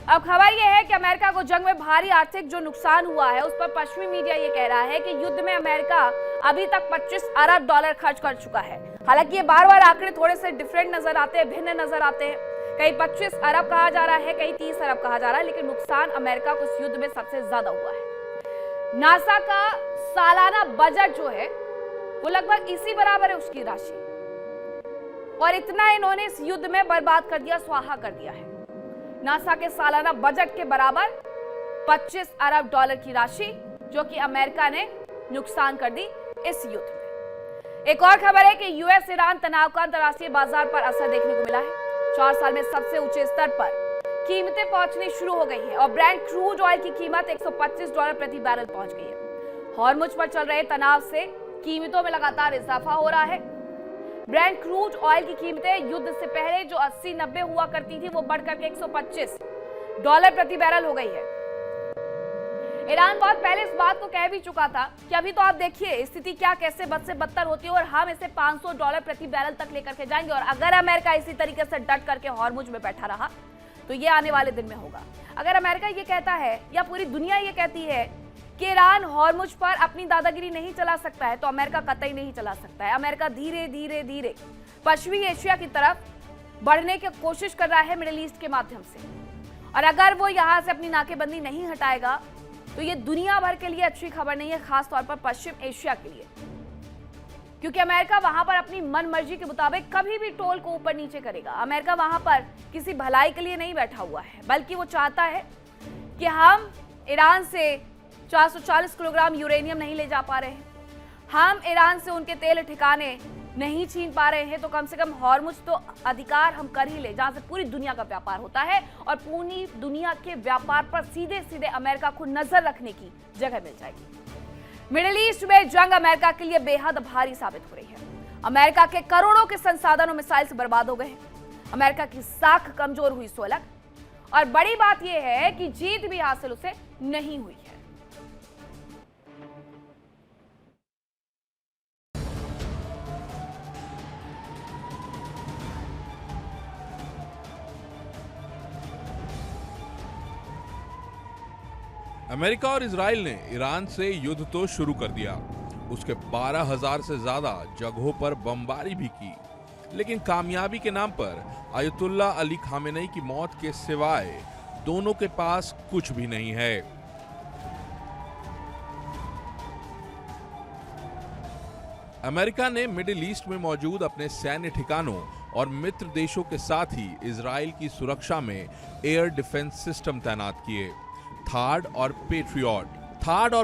अब खबर यह है कि अमेरिका को जंग में भारी आर्थिक जो नुकसान हुआ है उस पर पश्चिमी मीडिया ये कह रहा है कि युद्ध में अमेरिका अभी तक 25 अरब डॉलर खर्च कर चुका है। हालांकि ये बार-बार आंकड़े थोड़े से डिफरेंट नजर आते हैं, भिन्न नजर आते हैं। कहीं 25 अरब कहा जा रहा है, कहीं 30 अरब कहा जा रहा है, लेकिन नुकसान अमेरिका को इस युद्ध में सबसे ज्यादा हुआ है। नासा का सालाना बजट जो है वो लगभग इसी बराबर है उसकी राशि, और इतना इन्होंने इस युद्ध में बर्बाद कर दिया, स्वाहा कर दिया है। नासा के सालाना बजट के बराबर 25 अरब डॉलर की राशि जो कि अमेरिका ने नुकसान कर दी इस युद्ध में। एक और खबर है कि यूएस ईरान तनाव का अंतरराष्ट्रीय बाजार पर असर देखने को मिला है। 4 साल में सबसे ऊंचे स्तर पर कीमतें पहुंचनी शुरू हो गई है और ब्रेंट क्रूड ऑयल की कीमत $125 प्रति बैरल पहुंच गई है। हॉर्मुज पर चल रहे तनाव से कीमतों में लगातार इजाफा हो रहा है। ब्रेंट क्रूड ऑयल की कीमतें युद्ध से पहले जो 80-90 हुआ करती थी वो बढ़कर के $125 प्रति बैरल हो गई है। ईरान बहुत पहले इस बात को कह भी चुका था कि अभी तो आप देखिए स्थिति क्या कैसे बद से बदतर होती है और हम इसे $500 प्रति बैरल तक लेकर के जाएंगे, और अगर अमेरिका इसी तरीके से डट करके हॉर्मुज में बैठा रहा तो ये आने वाले दिन में होगा। अगर अमेरिका ये कहता है या पूरी दुनिया ये कहती है कि ईरान हॉर्मुज पर अपनी दादागिरी नहीं चला सकता है, तो अमेरिका कतई नहीं चला सकता है। अमेरिका धीरे धीरे धीरे पश्चिमी एशिया की तरफ बढ़ने की कोशिश कर रहा है मिडिल ईस्ट के माध्यम से, और अगर वो यहां से अपनी नाकेबंदी नहीं हटाएगा तो ये दुनिया भर के लिए अच्छी खबर नहीं है, खासतौर पर पश्चिम एशिया के लिए, क्योंकि अमेरिका वहां पर अपनी मन मर्जी के मुताबिक कभी भी टोल को ऊपर नीचे करेगा। अमेरिका वहां पर किसी भलाई के लिए नहीं बैठा हुआ है, बल्कि वो चाहता है कि हम ईरान से 440 किलोग्राम यूरेनियम नहीं ले जा पा रहे हैं, हम ईरान से उनके तेल ठिकाने नहीं छीन पा रहे हैं, तो कम से कम हॉर्मुज तो अधिकार हम कर ही ले, जहां से पूरी दुनिया का व्यापार होता है, और पूरी दुनिया के व्यापार पर सीधे सीधे अमेरिका को नजर रखने की जगह मिल जाएगी। मिडिल ईस्ट में जंग अमेरिका के लिए बेहद भारी साबित हो रही है। अमेरिका के करोड़ों के संसाधन मिसाइल से बर्बाद हो गए हैं। अमेरिका की साख कमजोर हुई सो अलग, और बड़ी बात यह है कि जीत भी हासिल उसे नहीं हुई है। अमेरिका और इजराइल ने ईरान से युद्ध तो शुरू कर दिया, उसके 12,000 से ज्यादा जगहों पर बमबारी भी की, लेकिन कामयाबी के नाम पर अयतुल्ला अली खामेनेई की मौत के सिवाय दोनों के पास कुछ भी नहीं है। अमेरिका ने मिडिल ईस्ट में मौजूद अपने सैन्य ठिकानों और मित्र देशों के साथ ही इजराइल की सुरक्षा में एयर डिफेंस सिस्टम तैनात किए। थार्ड और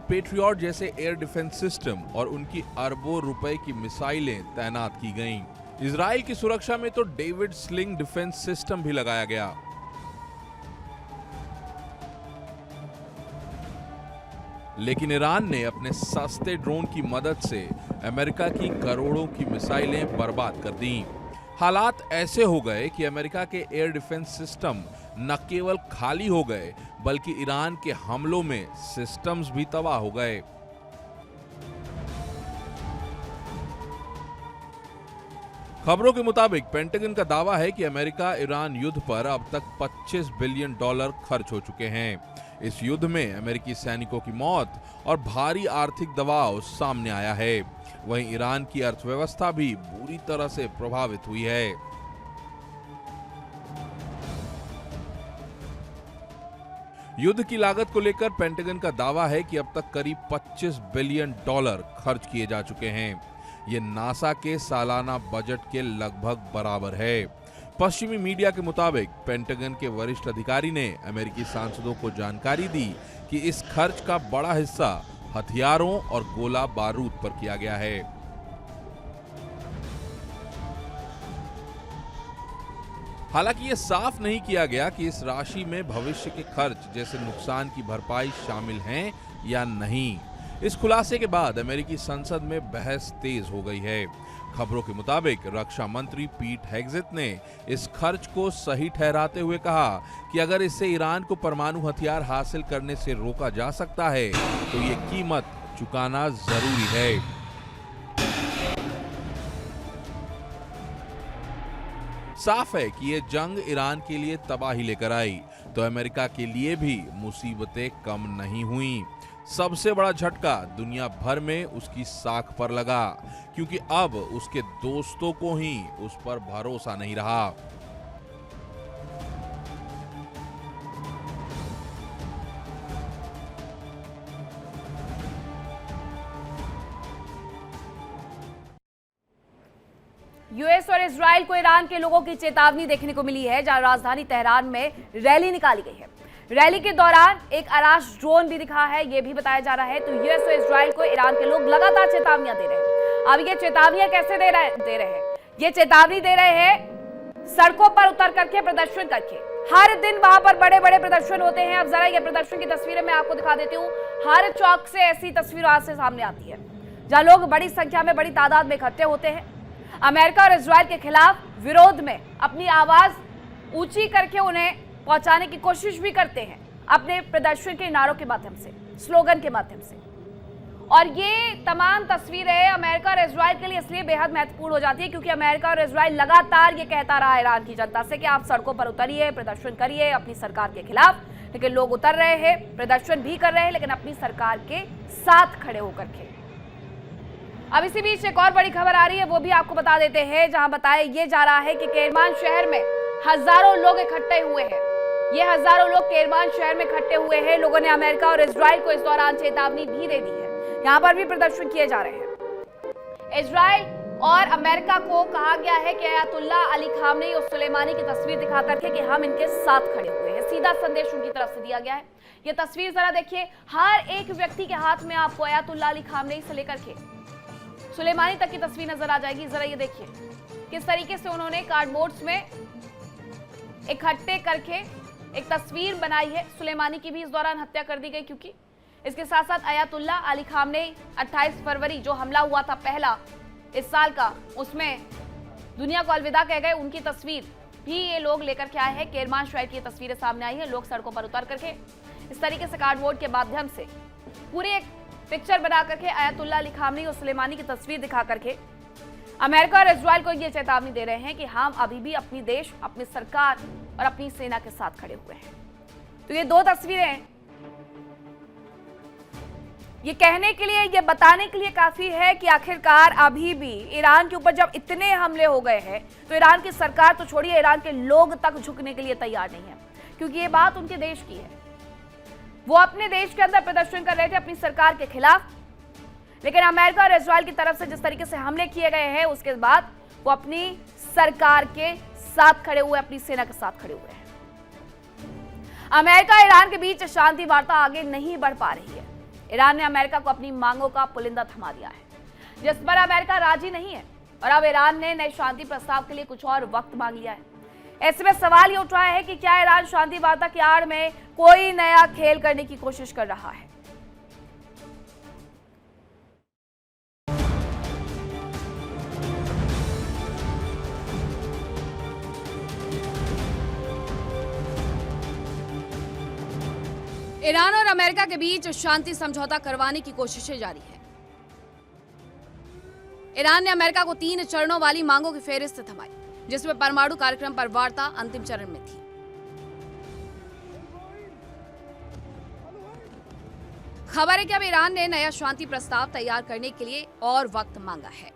पेट्रियट जैसे एयर डिफेंस सिस्टम और उनकी अरबों रुपए की मिसाइलें तैनात की गईं। इजराइल की सुरक्षा में तो डेविड स्लिंग डिफेंस सिस्टम भी लगाया गया। लेकिन ईरान ने अपने सस्ते ड्रोन की मदद से अमेरिका की करोड़ों की मिसाइलें बर्बाद कर दी। हालात ऐसे हो गए कि अमेरिका के एयर डिफेंस सिस्टम न केवल खाली हो गए, बल्कि ईरान के हमलों में सिस्टम्स भी तबाह हो गए। खबरों के मुताबिक पेंटागन का दावा है कि अमेरिका ईरान युद्ध पर अब तक $25 बिलियन खर्च हो चुके हैं। इस युद्ध में अमेरिकी सैनिकों की मौत और भारी आर्थिक दबाव सामने आया है। वहीं ईरान की अर्थव्यवस्था भी बुरी तरह से प्रभावित हुई है। युद्ध की लागत को लेकर पेंटागन का दावा है कि अब तक करीब $25 बिलियन खर्च किए जा चुके हैं। ये नासा के सालाना बजट के लगभग बराबर है। पश्चिमी मीडिया के मुताबिक पेंटागन के वरिष्ठ अधिकारी ने अमेरिकी सांसदों को जानकारी दी कि इस खर्च का बड़ा हिस्सा हथियारों और गोला बारूद पर किया गया है। हालांकि यह साफ नहीं किया गया कि इस राशि में भविष्य के खर्च जैसे नुकसान की भरपाई शामिल हैं या नहीं। इस खुलासे के बाद अमेरिकी संसद में बहस तेज हो गई है। खबरों के मुताबिक रक्षा मंत्री पीट हेग्सेथ ने इस खर्च को सही ठहराते हुए कहा कि अगर इससे ईरान को परमाणु हथियार हासिल करने से रोका जा सकता है तो ये कीमत चुकाना जरूरी है। साफ है कि ये जंग ईरान के लिए तबाही लेकर आई तो अमेरिका के लिए भी मुसीबतें कम नहीं हुई। सबसे बड़ा झटका दुनिया भर में उसकी साख पर लगा, क्योंकि अब उसके दोस्तों को ही उस पर भरोसा नहीं रहा। यूएस और इजराइल को ईरान के लोगों की चेतावनी देखने को मिली है, जहां राजधानी तेहरान में रैली निकाली गई है। रैली के दौरान एक आराश ड्रोन भी दिखा है, यह भी बताया जा रहा है। तो यूएस और इजराइल को ईरान के लोग लगातार चेतावनियां दे रहे हैं। अब ये चेतावनियां कैसे दे रहे हैं? ये चेतावनी दे रहे हैं सड़कों पर उतर करके, प्रदर्शन करके। हर दिन वहां पर बड़े बड़े प्रदर्शन होते हैं। अब जरा ये प्रदर्शन की तस्वीरें मैं आपको दिखा देती हूँ। हर चौक से ऐसी तस्वीर आज से सामने आती है, जहां लोग बड़ी संख्या में, बड़ी तादाद में इकट्ठे होते हैं। अमेरिका और इजराइल के खिलाफ विरोध में अपनी आवाज ऊंची करके उन्हें पहुंचाने की कोशिश भी करते हैं, अपने प्रदर्शन के नारों के माध्यम से, स्लोगन के माध्यम से। और ये तमाम तस्वीरें अमेरिका और इजराइल के लिए इसलिए बेहद महत्वपूर्ण हो जाती है क्योंकि अमेरिका और इजराइल लगातार ये कहता रहा ईरान की जनता से कि आप सड़कों पर उतरिए, प्रदर्शन करिए अपनी सरकार के खिलाफ। लेकिन लोग उतर रहे हैं, प्रदर्शन भी कर रहे हैं, लेकिन अपनी सरकार के साथ खड़े होकर के। अब इसी बीच एक और बड़ी खबर आ रही है, वो भी आपको बता देते हैं, जहां बताया ये जा रहा है कि केरमान शहर में हजारों लोग इकट्ठे हुए हैं। ये हजारों लोग केरमान शहर में इकट्ठे हुए हैं। लोगों ने अमेरिका और इजराइल को इस दौरान चेतावनी भी दे दी है। यहाँ पर भी प्रदर्शन किए जा रहे हैं। इजराइल और अमेरिका को कहा गया है कि अयातुल्ला अली खामनेई और सुलेमानी की तस्वीर दिखा करके कि हम इनके साथ खड़े हुए हैं। सीधा संदेश उनकी तरफ से दिया गया है। ये तस्वीर जरा देखिए, हर एक व्यक्ति के हाथ में आपको अयातुल्ला अली खामनेई से लेकर के सुलेमानी तक की तस्वीर नजर आ जाएगी। जरा ये देखिए किस तरीके से उन्होंने कार्डबोर्ड्स में इकट्ठे करके एक तस्वीर बनाई है। सुलेमानी की भी इस दौरान हत्या कर दी गई, क्योंकि इसके साथ साथ अयातुल्ला अली खामनेई 28 फरवरी जो हमला हुआ था पहला इस साल का, उसमें दुनिया को अलविदा कह गए। उनकी तस्वीर भी ये लोग लेकर के आए हैं। केरमान शहर की तस्वीरें सामने आई हैं। लोग सड़कों पर उतर करके इस तरीके से कार्डबोर्ड के माध्यम से पूरी एक पिक्चर बना करके अयातुल्ला अली खामनेई और सुलेमानी की तस्वीर दिखा करके अमेरिका और इजराइल को यह चेतावनी दे रहे हैं कि हम अभी भी अपनी देश, अपनी सरकार और अपनी सेना के साथ खड़े हुए हैं। तो ये दो तस्वीरें ये कहने के लिए, ये बताने के लिए काफी है कि आखिरकार अभी भी ईरान के ऊपर जब इतने हमले हो गए हैं तो ईरान की सरकार तो छोड़िए, ईरान के लोग तक झुकने के लिए तैयार नहीं है, क्योंकि ये बात उनके देश की है। वो अपने देश के अंदर प्रदर्शन कर रहे थे अपनी सरकार के खिलाफ, लेकिन अमेरिका और इजराइल की तरफ से जिस तरीके से हमले किए गए हैं उसके बाद वो अपनी सरकार के साथ खड़े हुए, अपनी सेना के साथ खड़े हुए हैं। अमेरिका और ईरान के बीच शांति वार्ता आगे नहीं बढ़ पा रही है। ईरान ने अमेरिका को अपनी मांगों का पुलिंदा थमा दिया है, जिस पर अमेरिका राजी नहीं है, और अब ईरान ने नए शांति प्रस्ताव के लिए कुछ और वक्त मांग लिया है। ऐसे में सवाल ये उठ रहा है कि क्या ईरान शांति वार्ता की आड़ में कोई नया खेल करने की कोशिश कर रहा है। ईरान और अमेरिका के बीच शांति समझौता करवाने की कोशिशें जारी है। ईरान ने अमेरिका को 3 चरणों वाली मांगों की फेहरिस्त थमाई, जिसमें परमाणु कार्यक्रम पर वार्ता अंतिम चरण में थी। खबर है कि अब ईरान ने नया शांति प्रस्ताव तैयार करने के लिए और वक्त मांगा है।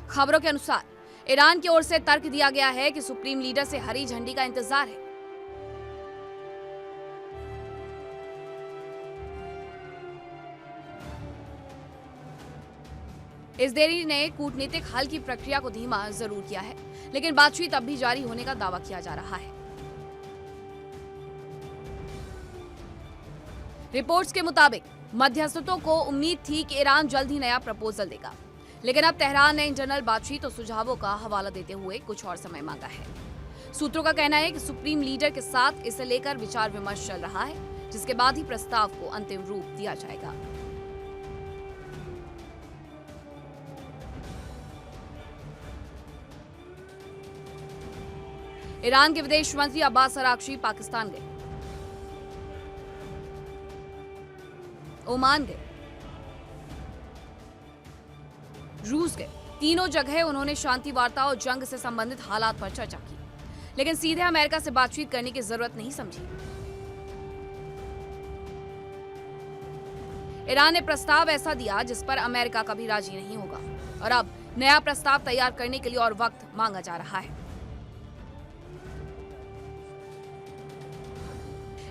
खबरों के अनुसार ईरान की ओर से तर्क दिया गया है कि सुप्रीम लीडर से हरी झंडी का इंतजार है। इस देरी ने कूटनीतिक हल की प्रक्रिया को धीमा जरूर किया है, लेकिन बातचीत अब भी जारी होने का दावा किया जा रहा है। रिपोर्ट्स के मुताबिक मध्यस्थों को उम्मीद थी कि ईरान जल्द ही नया प्रपोजल देगा, लेकिन अब तेहरान ने इंटरनल बातचीत और सुझावों का हवाला देते हुए कुछ और समय मांगा है। सूत्रों का कहना है कि सुप्रीम लीडर के साथ इसे लेकर विचार विमर्श चल रहा है, जिसके बाद ही प्रस्ताव को अंतिम रूप दिया जाएगा। ईरान के विदेश मंत्री अब्बास अराक्ची पाकिस्तान गए, ओमान गए, रूस गए तीनों जगह उन्होंने शांति वार्ता और जंग से संबंधित हालात पर चर्चा की, लेकिन सीधे अमेरिका से बातचीत करने की जरूरत नहीं समझी। ईरान ने प्रस्ताव ऐसा दिया जिस पर अमेरिका कभी राजी नहीं होगा और अब नया प्रस्ताव तैयार करने के लिए और वक्त मांगा जा रहा है।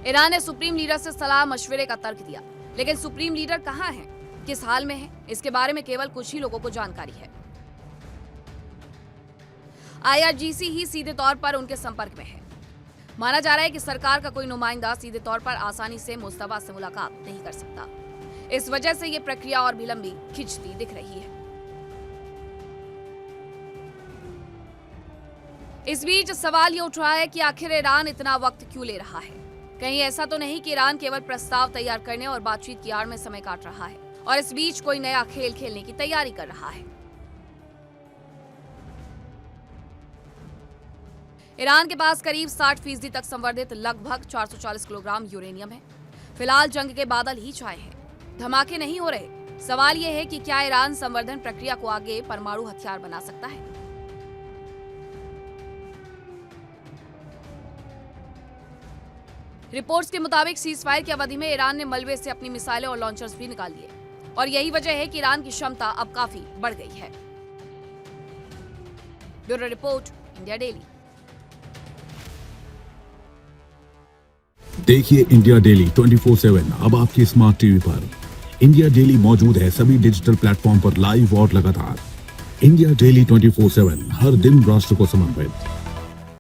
ईरान ने सुप्रीम लीडर से सलाह मशवरे का तर्क दिया, लेकिन सुप्रीम लीडर कहां हैं, किस हाल में हैं, इसके बारे में केवल कुछ ही लोगों को जानकारी है। IRGC ही सीधे तौर पर उनके संपर्क में है। माना जा रहा है कि सरकार का कोई नुमाइंदा सीधे तौर पर आसानी से मुस्तफा से मुलाकात नहीं कर सकता। इस वजह से ये प्रक्रिया और भी लंबी खिंचती दिख रही है। इस बीच सवाल ये उठ रहा है कि आखिर ईरान इतना वक्त क्यों ले रहा है। कहीं ऐसा तो नहीं कि ईरान केवल प्रस्ताव तैयार करने और बातचीत की आड़ में समय काट रहा है और इस बीच कोई नया खेल खेलने की तैयारी कर रहा है। ईरान के पास करीब 60% तक संवर्धित लगभग 440 किलोग्राम यूरेनियम है। फिलहाल जंग के बादल ही छाए हैं, धमाके नहीं हो रहे। सवाल यह है कि क्या ईरान संवर्धन प्रक्रिया को आगे परमाणु हथियार बना सकता है। रिपोर्ट्स के मुताबिक सीजफायर की अवधि में ईरान ने मलबे से अपनी मिसाइलें और लॉन्चर्स भी निकाल लिए और यही वजह है कि ईरान की क्षमता अब काफी बढ़ गई है। Bureau report, India daily. देखिए इंडिया डेली 24/7 अब आपकी स्मार्ट टीवी पर। इंडिया डेली मौजूद है सभी डिजिटल प्लेटफॉर्म पर लाइव और लगातार। इंडिया डेली 24/7 हर दिन राष्ट्र को समर्पित।